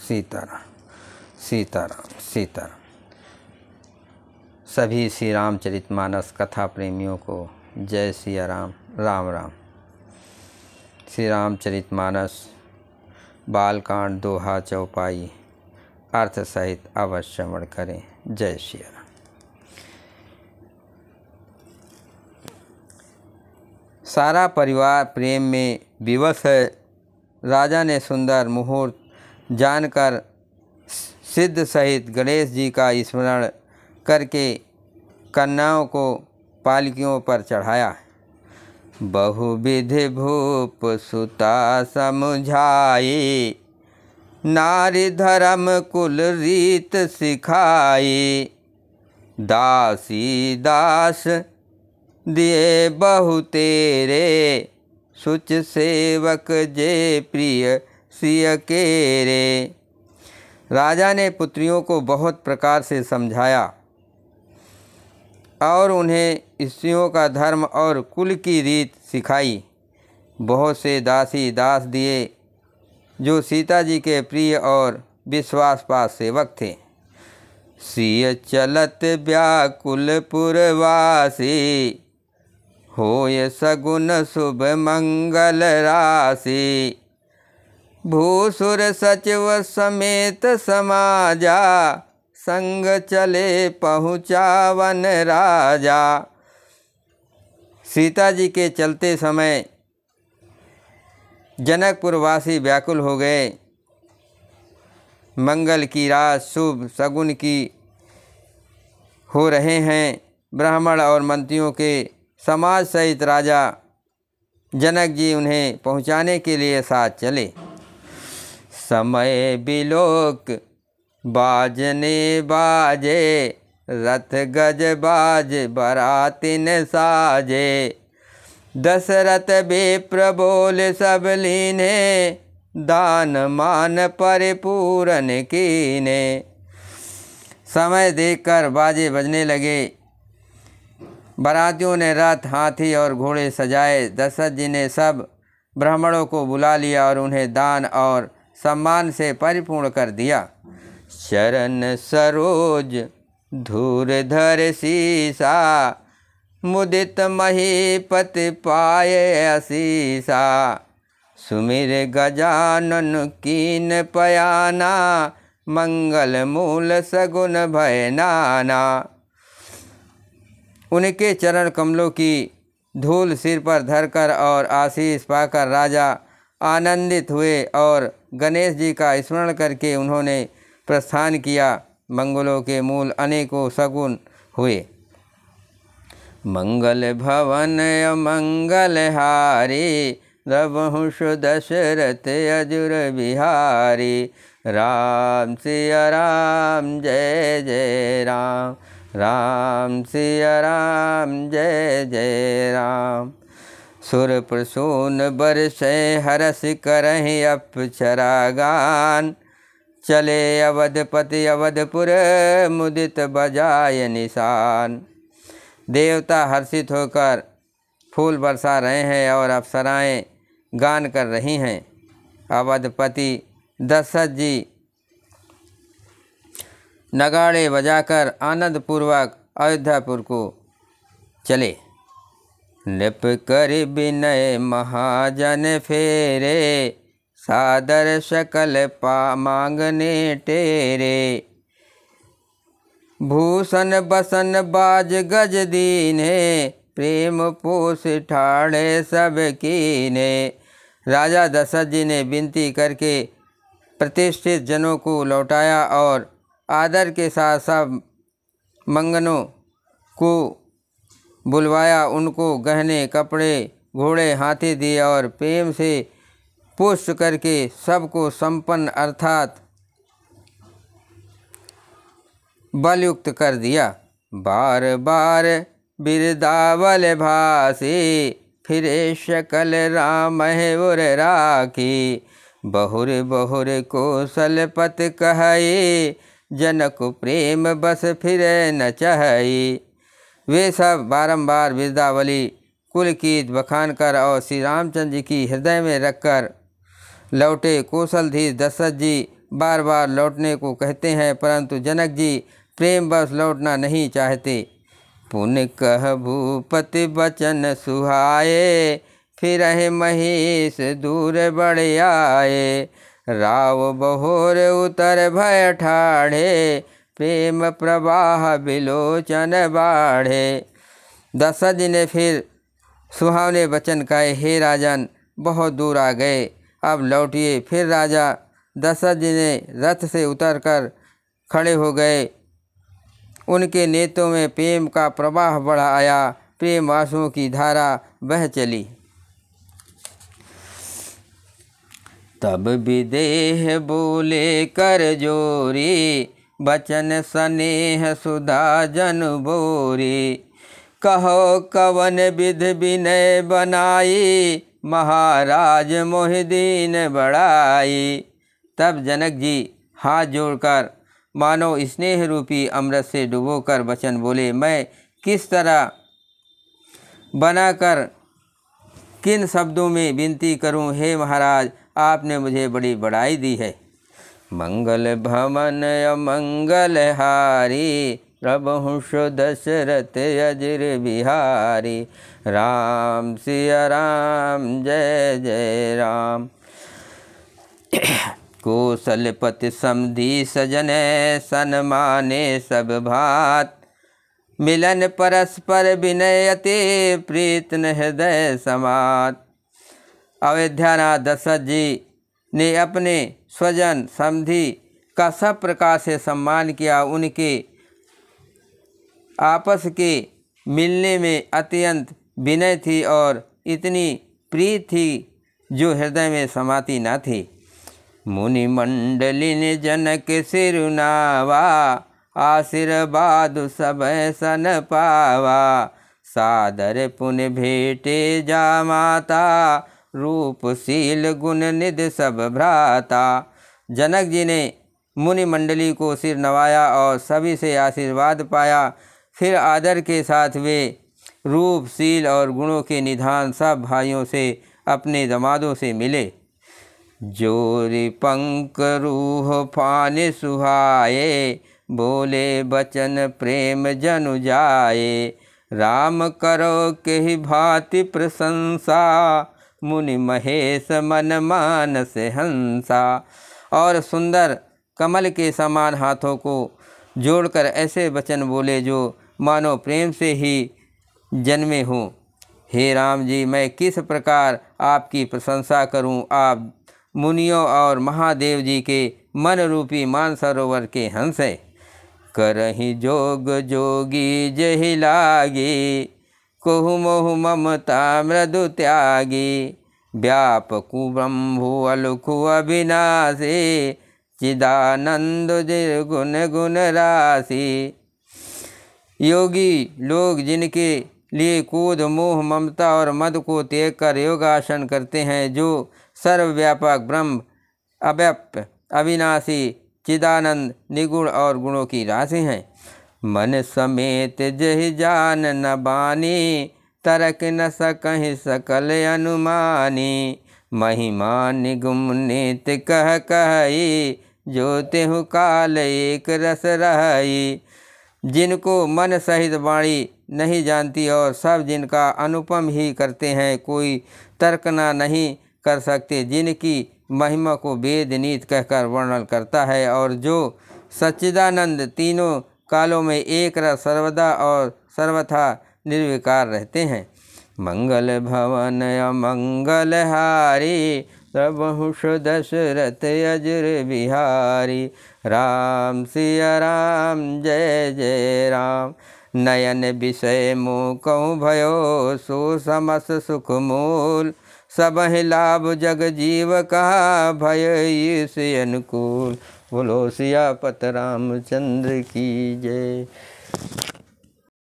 सीताराम सीताराम सीताराम। सभी श्री रामचरितमानस कथा प्रेमियों को जय सिया राम, राम राम। श्री रामचरितमानस बालकांड दोहा चौपाई अर्थ सहित अवश्य श्रवण करें। जय सिया राम। सारा परिवार प्रेम में विवश है। राजा ने सुंदर मुहूर्त जानकर सिद्ध सहित गणेश जी का स्मरण करके कन्याओं को पालकियों पर चढ़ाया। बहुविधि भूप सुता समझाई, नारी धर्म कुल रीत सिखाई। दासी दास दिए बहु तेरे, सुच सेवक जे प्रिय सिय केरे। राजा ने पुत्रियों को बहुत प्रकार से समझाया और उन्हें स्त्रियों का धर्म और कुल की रीत सिखाई। बहुत से दासी दास दिए जो सीता जी के प्रिय और विश्वासपात सेवक थे। सिय चलत व्याकुल पुरवासी, होय सगुन शुभ मंगल राशि। भूसुर सचिव समेत समाजा, संग चले पहुँचावन राजा। सीता जी के चलते समय जनकपुरवासी व्याकुल हो गए। मंगल की रात शुभ सगुन की हो रहे हैं। ब्राह्मण और मंत्रियों के समाज सहित राजा जनक जी उन्हें पहुँचाने के लिए साथ चले। समय बिलोक बाजने बाजे, रथ गज बाज बरातिन साजे। दशरथ विप्र बोल सब लीने, दान मान परिपूरन कीने। समय देखकर बाजे बजने लगे। बारातियों ने रथ, हाथी और घोड़े सजाए। दशरथ जी ने सब ब्राह्मणों को बुला लिया और उन्हें दान और सम्मान से परिपूर्ण कर दिया। चरण सरोज धूरधर सीसा, मुदित महीपति पाए असीसा। सुमिर गजानन कीन पयाना, मंगल मूल सगुन भय नाना। उनके चरण कमलों की धूल सिर पर धरकर और आशीष पाकर राजा आनंदित हुए और गणेश जी का स्मरण करके उन्होंने प्रस्थान किया। मंगलों के मूल अनेकों सगुन हुए। मंगल भवन मंगल हारी, रघुवंश दशरथ अजुर बिहारी। राम सिया राम जय जय राम, राम सिया राम जय जय राम। सुर प्रसून बरसै हरस करहि अप्सरा गान। चले अवधपति अवधपुर, मुदित बजाय निशान। देवता हर्षित होकर फूल बरसा रहे हैं और अप्सराएं गान कर रही हैं। अवधपति दशरथ जी नगाड़े बजाकर आनंदपूर्वक अयोध्यापुर को चले। नृप कर विनय महाजन फेरे, सादर सकल पा मांगने टेरे। भूषण बसन बाज गज दीने, प्रेम पोष ठाड़े सब कीने। राजा दशरथ जी ने विनती करके प्रतिष्ठित जनों को लौटाया और आदर के साथ सब मंगनों को बुलवाया। उनको गहने, कपड़े, घोड़े, हाथी दिए और प्रेम से पुष्ट करके सबको संपन्न अर्थात बलयुक्त कर दिया। बार बार बिरदावल भासी, फिरे शकल राम उर राखी। बहुर बहुर कौशल पत कहई, जनक प्रेम बस फिरे न चहई। वे सब बारंबार बिरदावली कुल की बखान कर और श्री रामचंद्र जी की हृदय में रखकर लौटे। कौशलधीश दशरथ जी बार बार लौटने को कहते हैं, परंतु जनक जी प्रेम बस लौटना नहीं चाहते। पुन कह भूपति बचन सुहाए, फिर महेश दूर बढ़ आए। राव बहोर उतर भय ठाढ़े, प्रेम प्रवाह बिलोचन बाढ़े। दशरथ जी ने फिर सुहावने वचन कहे, हे राजन बहुत दूर आ गए, अब लौटिए। फिर राजा दशरथ जी ने रथ से उतरकर खड़े हो गए। उनके नेत्रों में प्रेम का प्रवाह बढ़ आया, प्रेम आंसुओं की धारा बह चली। तब विदेह बोले कर जोरी, बचन स्नेह सुधा जन बोरी। कहो कवन विध विनय बनाई, महाराज मोहिदीन बढ़ाई। तब जनक जी हाथ जोड़कर मानो स्नेह रूपी अमृत से डुबोकर वचन बोले, मैं किस तरह बनाकर किन शब्दों में विनती करूं। हे महाराज, आपने मुझे बड़ी बड़ाई दी है। मंगल भवन अमंगल हारी, प्रभुष दशरथ अजिर बिहारी। राम सिया राम जय जय राम। कौशलपति समधी सजन, सन्माने सब भात। मिलन परस्पर विनयते, प्रीतन हृदय समात। अयोध्यानाथ दशरथ जी ने अपने स्वजन समधी का सब प्रकार से सम्मान किया। उनके आपस के मिलने में अत्यंत विनय थी और इतनी प्रीत थी जो हृदय में समाती न थी। मुनि मंडली ने जनक सिरुनावा, आशीर्वाद सब सन पावा। सादर पुन भेटे जा माता, रूपशील गुण निधि सब भ्राता। जनक जी ने मुनि मंडली को सिर नवाया और सभी से आशीर्वाद पाया। फिर आदर के साथ वे रूपशील और गुणों के निधान सब भाइयों से अपने दमादों से मिले। जोरी पंक रूह फान सुहाए, बोले बचन प्रेम जनु जाए। राम करो के भांति प्रशंसा, मुनि महेश मन मानस हंसा। और सुंदर कमल के समान हाथों को जोड़कर ऐसे वचन बोले जो मानो प्रेम से ही जन्मे हों। हे राम जी, मैं किस प्रकार आपकी प्रशंसा करूं। आप मुनियों और महादेव जी के मन रूपी मानसरोवर के हंस है। करहि जोग जोगी जहि लागी, कोहु मोहु ममता मृदु त्यागी। व्यापकु ब्रह्मु अलुखु अविनाशी, चिदानंद गुण गुण राशि। योगी लोग जिनके लिए क्रोध मोह ममता और मद को त्याग कर योगासन करते हैं, जो सर्वव्यापक ब्रह्म अव्यक्त अविनाशी चिदानंद निगुण और गुणों की राशि हैं। मन समेत जहि जान न बानी, तरक न सकहि सकल अनुमानी। महिमा निगुम नित कह कही, जो तेहु काल एक रस रही। जिनको मन सहित वाणी नहीं जानती और सब जिनका अनुपम ही करते हैं, कोई तर्कना नहीं कर सकते। जिनकी महिमा को वेद नीत कहकर वर्णन करता है और जो सच्चिदानंद तीनों कालों में एक रस सर्वदा और सर्वथा निर्विकार रहते हैं। मंगल भवन अमंगल हारी, प्रभुष दशरथ अजिर बिहारी। राम सिया राम जय जय राम। नयन विषय मोह कहूँ भयो, सो समस सुख मूल। सबहि लाभ जग जीव कहा, भय इस अनुकूल। बोलो सियापत रामचंद्र की जय।